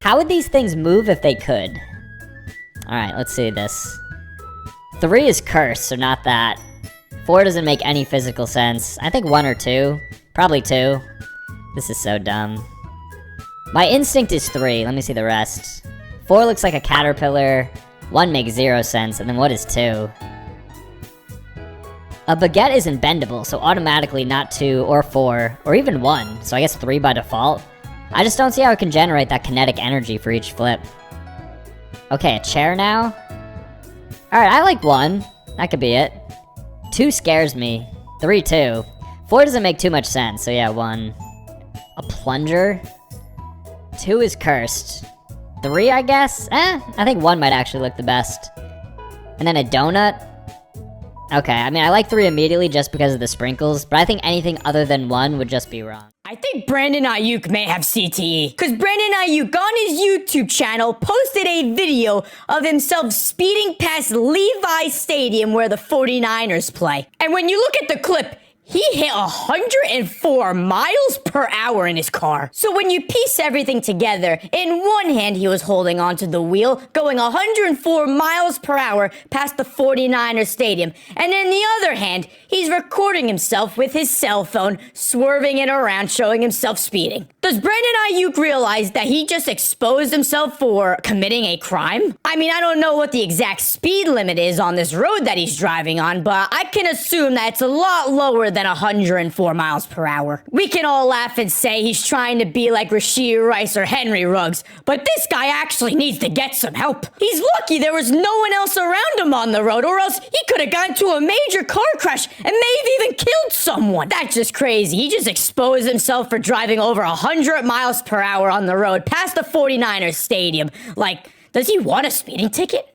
How would these things move if they could? Alright, let's see this. 3 is cursed, so not that. 4 doesn't make any physical sense. I think 1 or 2. Probably 2. This is so dumb. My instinct is 3. Let me see the rest. 4 looks like a caterpillar. 1 makes 0 sense, and then what is 2? A baguette isn't bendable, so automatically not 2 or 4, or even 1, so I guess 3 by default. I just don't see how it can generate that kinetic energy for each flip. Okay, a chair now? Alright, I like 1. That could be it. 2 scares me. 3 too. 4 doesn't make too much sense, so yeah, 1. A plunger? 2 is cursed. 3, I guess? I think 1 might actually look the best. And then a donut? Okay, I mean, I like 3 immediately just because of the sprinkles, but I think anything other than 1 would just be wrong. I think Brandon Ayuk may have CTE. Because Brandon Ayuk on his YouTube channel posted a video of himself speeding past Levi Stadium where the 49ers play. And when you look at the clip, he hit 104 miles per hour in his car. So when you piece everything together, in one hand he was holding onto the wheel, going 104 miles per hour past the 49ers stadium. And in the other hand, he's recording himself with his cell phone, swerving it around, showing himself speeding. Does Brandon Ayuk realize that he just exposed himself for committing a crime? I mean, I don't know what the exact speed limit is on this road that he's driving on, but I can assume that it's a lot lower than 104 miles per hour. We can all laugh and say he's trying to be like Rashee Rice or Henry Ruggs, but this guy actually needs to get some help. He's lucky there was no one else around him on the road, or else he could have gotten to a major car crash and maybe even killed someone. That's just crazy. He just exposed himself for driving over 100 miles per hour on the road past the 49ers stadium. Like, does he want a speeding ticket?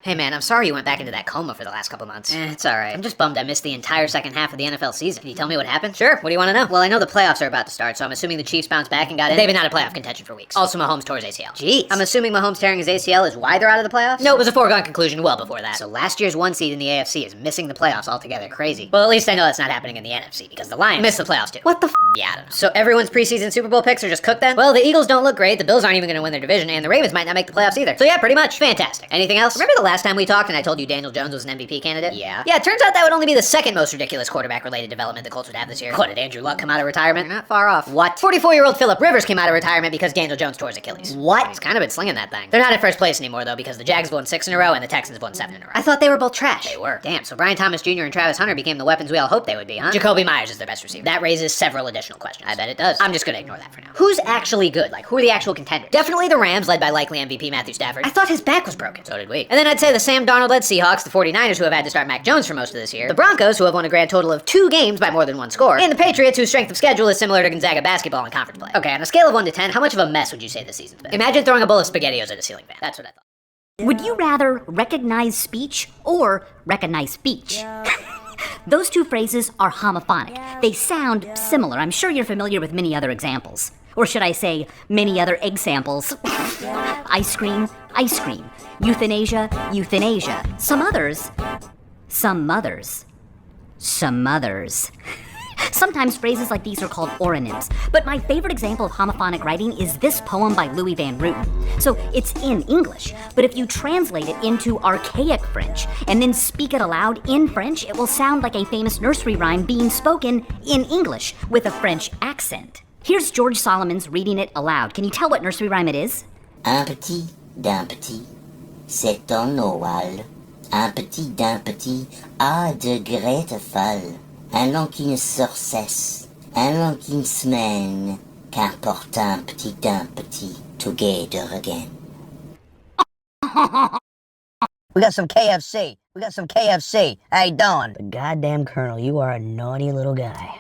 Hey man, I'm sorry you went back into that coma for the last couple months. It's alright. I'm just bummed I missed the entire second half of the NFL season. Can you tell me what happened? Sure, what do you want to know? Well, I know the playoffs are about to start, so I'm assuming the Chiefs bounced back and got in. They've been out of playoff contention for weeks. Also, Mahomes tore his ACL. Jeez. I'm assuming Mahomes tearing his ACL is why they're out of the playoffs? No, it was a foregone conclusion well before that. So last year's 1 seed in the AFC is missing the playoffs altogether. Crazy. Well, at least I know that's not happening in the NFC, because the Lions missed the playoffs too. What the f***? Yeah, I don't know. So everyone's preseason Super Bowl picks are just cooked then? Well, the Eagles don't look great, the Bills aren't even going to win their division, and the Ravens might not make the playoffs either. So yeah, pretty much. Fantastic. Anything else? Remember the last time we talked and I told you Daniel Jones was an MVP candidate? Yeah. Yeah, it turns out that would only be the second most ridiculous quarterback-related development the Colts would have this year. What, did Andrew Luck come out of retirement? You're not far off. What? 44-year-old Phillip Rivers came out of retirement because Daniel Jones tore his Achilles. What? He's kind of been slinging that thing. They're not in first place anymore, though, because the Jags won 6 in a row and the Texans won 7 in a row. I thought they were both trash. They were. Damn, so Brian Thomas Jr. and Travis Hunter became the weapons we all hoped they would be, huh? Jacoby Myers is their best receiver. That raises several additional questions. I bet it does. I'm just gonna ignore that for now. Who's actually good? Like, who are the actual contenders? Definitely the Rams, led by likely MVP Matthew Stafford. I thought his back was broken. So did we. And then I'd say the Sam Darnold-led Seahawks, the 49ers, who have had to start Mac Jones for most of this year, the Broncos, who have won a grand total of 2 games by more than 1 score, and the Patriots, whose strength of schedule is similar to Gonzaga basketball in conference play. Okay, on a scale of 1 to 10, how much of a mess would you say this season's been? Imagine throwing a bowl of SpaghettiOs at a ceiling fan. That's what I thought. Would you rather recognize speech or recognize speech? Those two phrases are homophonic. They sound similar. I'm sure you're familiar with many other examples. Or should I say, many other examples. Ice cream, ice cream. Euthanasia, euthanasia. Some others. Sometimes phrases like these are called oronyms, but my favorite example of homophonic writing is this poem by Louis Van Rooten. So it's in English, but if you translate it into archaic French and then speak it aloud in French, it will sound like a famous nursery rhyme being spoken in English with a French accent. Here's George Solomon's reading it aloud. Can you tell what nursery rhyme it is? Un petit d'un petit, c'est un ovale. Un petit d'un petit a de grêtes folles. Un long qui ne se cesse, un long qui ne se mène, qu'importe un petit d'un petit, together again. We got some KFC. How you doing? The goddamn Colonel, you are a naughty little guy.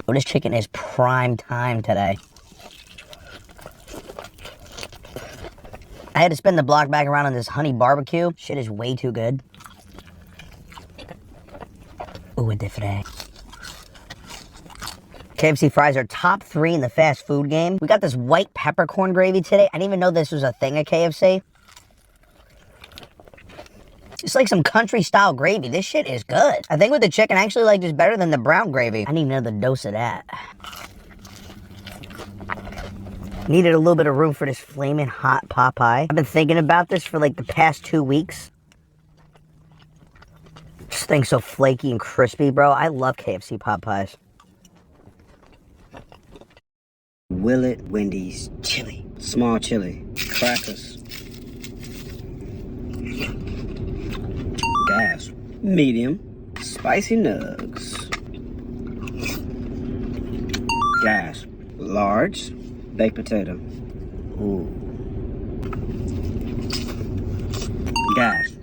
Oh, this chicken is prime time today. I had to spin the block back around on this honey barbecue. Shit is way too good. Ooh, a different. KFC fries are top 3 in the fast food game. We got this white peppercorn gravy today. I didn't even know this was a thing at KFC. It's like some country style gravy. This shit is good. I think with the chicken, I actually like this better than the brown gravy. I need another dose of that. Needed a little bit of room for this flaming hot Popeye. I've been thinking about this for like the past 2 weeks. This thing's so flaky and crispy, bro. I love KFC Popeyes. Willet Wendy's chili. Small chili. Crackers. Gas. Medium. Spicy nugs. Gas. Large. Baked potato. Ooh. Gas.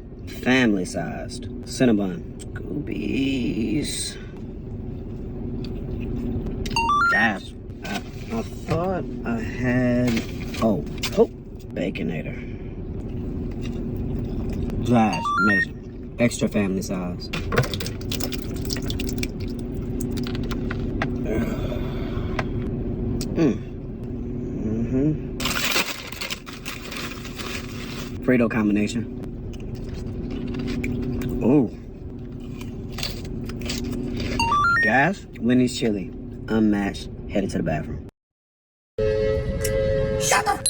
Family sized. Cinnabon. Scoobies. Gas. I thought I had... Oh, Baconator. Gas. Amazing. Extra family size. Frito combination. Ooh. Gas, Wendy's chili. Unmatched. Headed to the bathroom. Shut up!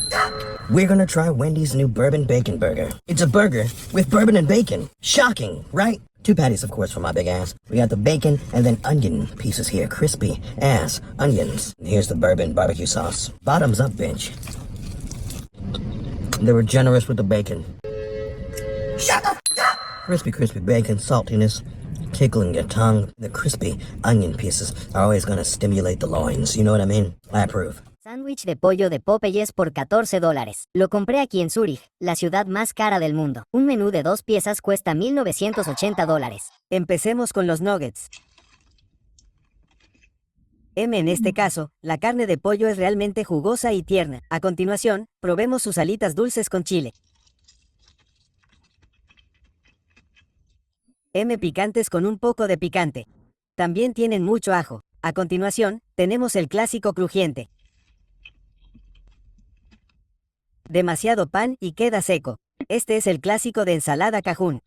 We're gonna try Wendy's new bourbon bacon burger. It's a burger with bourbon and bacon. Shocking, right? 2 patties, of course, for my big ass. We got the bacon and then onion pieces here. Crispy ass onions. Here's the bourbon barbecue sauce. Bottoms up, bench. They were generous with the bacon. Shut up! Crispy bacon, saltiness, tickling your tongue. The crispy onion pieces are always gonna stimulate the loins. You know what I mean? I approve. Sándwich de pollo de Popeyes por $14. Lo compré aquí en Zúrich, la ciudad más cara del mundo. Un menú de 2 piezas cuesta $1,980. Empecemos con los nuggets. En este caso, la carne de pollo es realmente jugosa y tierna. A continuación, probemos sus alitas dulces con chile. Picantes con un poco de picante. También tienen mucho ajo. A continuación, tenemos el clásico crujiente. Demasiado pan y queda seco. Este es el clásico de ensalada cajún.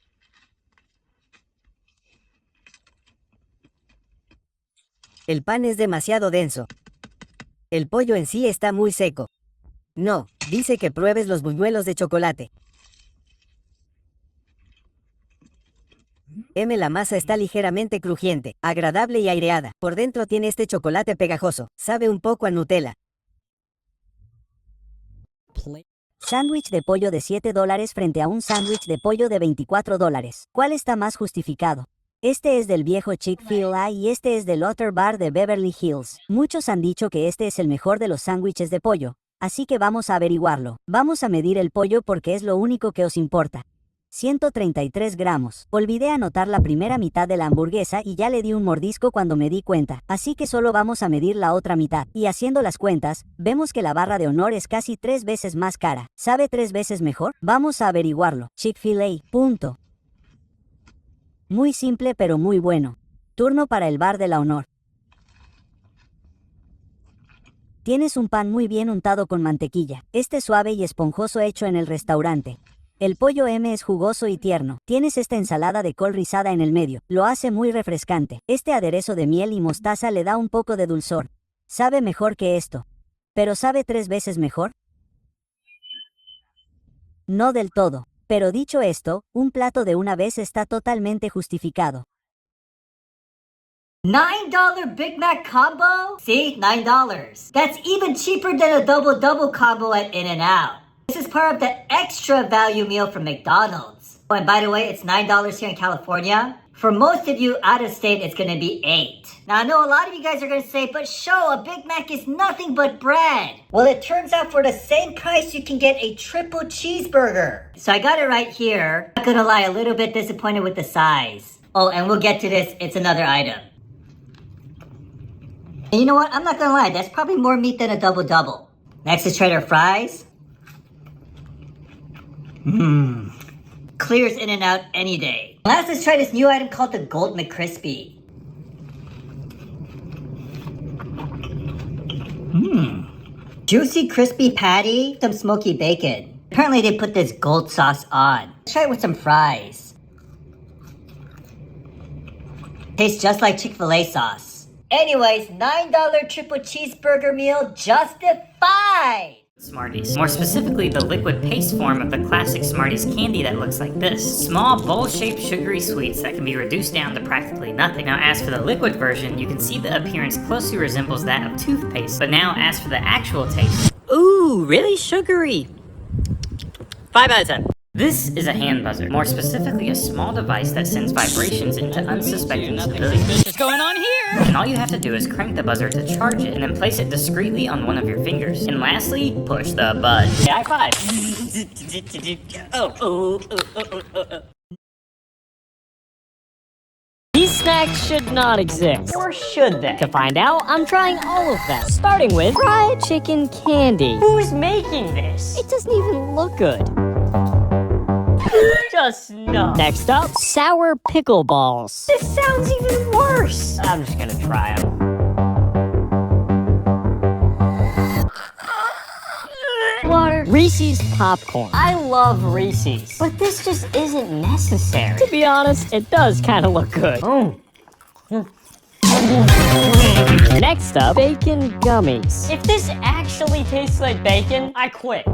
El pan es demasiado denso. El pollo en sí está muy seco. No, dice que pruebes los buñuelos de chocolate. La masa está ligeramente crujiente, agradable y aireada. Por dentro tiene este chocolate pegajoso. Sabe un poco a Nutella. Sándwich de pollo de $7 frente a un sándwich de pollo de $24. ¿Cuál está más justificado? Este es del viejo Chick-fil-A y este es del Otter Bar de Beverly Hills. Muchos han dicho que este es el mejor de los sándwiches de pollo, así que vamos a averiguarlo. Vamos a medir el pollo porque es lo único que os importa. 133 gramos. Olvidé anotar la primera mitad de la hamburguesa y ya le di un mordisco cuando me di cuenta, así que solo vamos a medir la otra mitad. Y haciendo las cuentas, vemos que la barra de honor es casi 3 veces más cara. ¿Sabe 3 veces mejor? Vamos a averiguarlo. Chick-fil-A. Punto. Muy simple pero muy bueno. Turno para el bar de la honor. Tienes un pan muy bien untado con mantequilla. Este suave y esponjoso hecho en el restaurante. El pollo es jugoso y tierno. Tienes esta ensalada de col rizada en el medio. Lo hace muy refrescante. Este aderezo de miel y mostaza le da un poco de dulzor. Sabe mejor que esto. ¿Pero sabe 3 veces mejor? No del todo. Pero dicho esto, un plato de una vez está totalmente justificado. $9 Big Mac combo? See? $9. That's even cheaper than a double combo at In-N-Out. This is part of the extra value meal from McDonald's. Oh, and by the way, it's $9 here in California. For most of you out of state, it's gonna be $8. Now, I know a lot of you guys are gonna say, but show, a Big Mac is nothing but bread. Well, it turns out for the same price, you can get a triple cheeseburger. So I got it right here. Not gonna lie, a little bit disappointed with the size. Oh, and we'll get to this, it's another item. And you know what? I'm not gonna lie, that's probably more meat than a double. Next is Trader fries. Clears In-N-Out any day. Last, let's try this new item called the Gold McCrispy. Juicy crispy patty, some smoky bacon. Apparently they put this gold sauce on. Let's try it with some fries. Tastes just like Chick-fil-A sauce. Anyways, $9 triple cheeseburger meal justified! Smarties. More specifically, the liquid paste form of the classic Smarties candy that looks like this. Small, bowl-shaped sugary sweets that can be reduced down to practically nothing. Now, as for the liquid version, you can see the appearance closely resembles that of toothpaste. But now, as for the actual taste... Ooh, really sugary. 5 out of 10. This is a hand buzzer. More specifically, a small device that sends vibrations into unsuspecting civilians. What's going on here? And all you have to do is crank the buzzer to charge it, and then place it discreetly on one of your fingers. And lastly, push the button. High five. These snacks should not exist. Or should they? To find out, I'm trying all of them. Starting with fried chicken candy. Who's making this? It doesn't even look good. Just no. Next up, sour pickle balls. This sounds even worse. I'm just gonna try them. Water. Reese's popcorn. I love Reese's, but this just isn't necessary. To be honest, it does kind of look good. Next up, bacon gummies. If this actually tastes like bacon, I quit.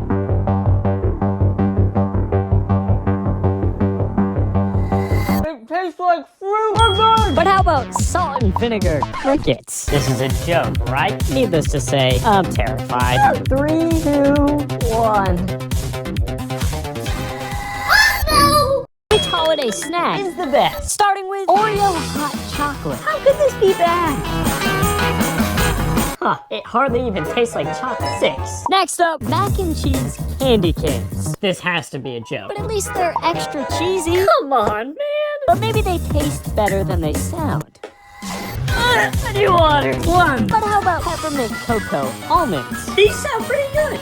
It tastes like fruit. But how about salt and vinegar crickets? This is a joke, right? Needless to say, I'm terrified. 3, 2, 1. Which holiday snack is the best? Starting with Oreo hot chocolate. How could this be bad? Huh, it hardly even tastes like chocolate. 6. Next up, mac and cheese candy canes. This has to be a joke. But at least they're extra cheesy. Come on, man. But maybe they taste better than they sound. I need water. 1. But how about peppermint cocoa almonds? These sound pretty good.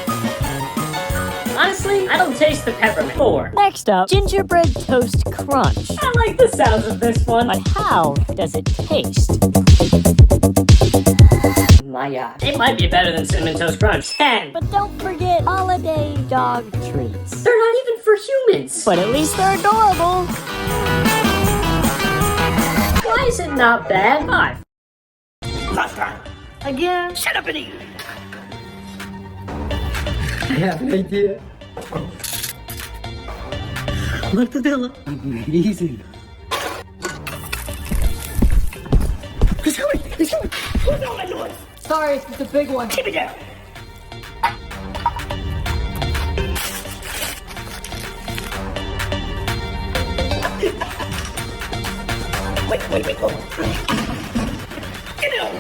Honestly, I don't taste the peppermint. 4. Next up, gingerbread toast crunch. I like the sounds of this one. But how does it taste? My God. It might be better than Cinnamon Toast Crunch. 10. But don't forget holiday dog treats. They're not even for humans. But at least they're adorable. Why is it not bad? 5. Last time. Again. Shut up and eat. I have an idea. Mortadella. Amazing. He's coming! He's coming! Who's all that noise? Sorry, it's a big one. Keep it down! Wait, hold on. Get out!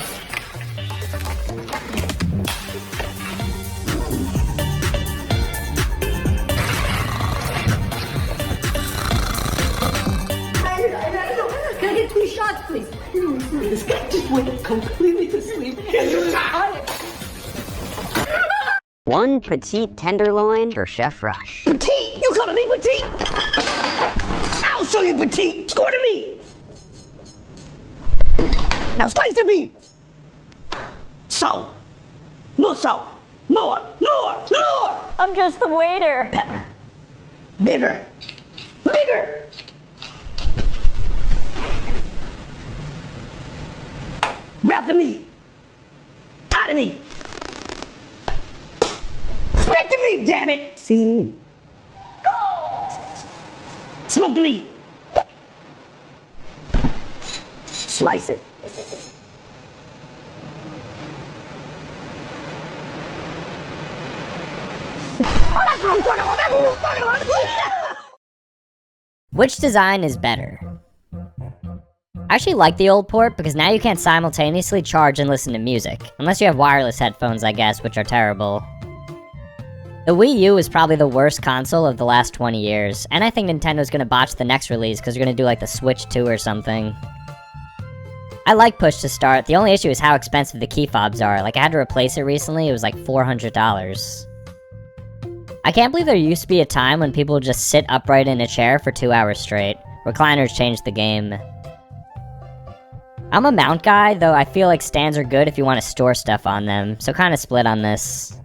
Can I get 2 shots, please? This guy just went completely to sleep. One petite tenderloin for Chef Rush. Petite! You calling me petite? I'll show you petite! Score to me! Now slice the meat! Salt! More salt! More! I'm just the waiter. Pepper! Bigger! Wrap the meat! Tie the meat! Spread the meat, damn it! See? Smoke the meat! Slice it. Which design is better? I actually like the old port because now you can't simultaneously charge and listen to music. Unless you have wireless headphones, I guess, which are terrible. The Wii U is probably the worst console of the last 20 years, and I think Nintendo's gonna botch the next release because they're gonna do like the Switch 2 or something. I like push to start, the only issue is how expensive the key fobs are. Like, I had to replace it recently, it was like $400. I can't believe there used to be a time when people would just sit upright in a chair for 2 hours straight. Recliners changed the game. I'm a mount guy, though I feel like stands are good if you want to store stuff on them, so kinda split on this.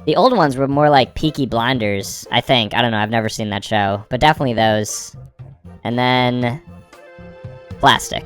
The old ones were more like Peaky Blinders, I think. I don't know, I've never seen that show, but definitely those. And then... Plastic.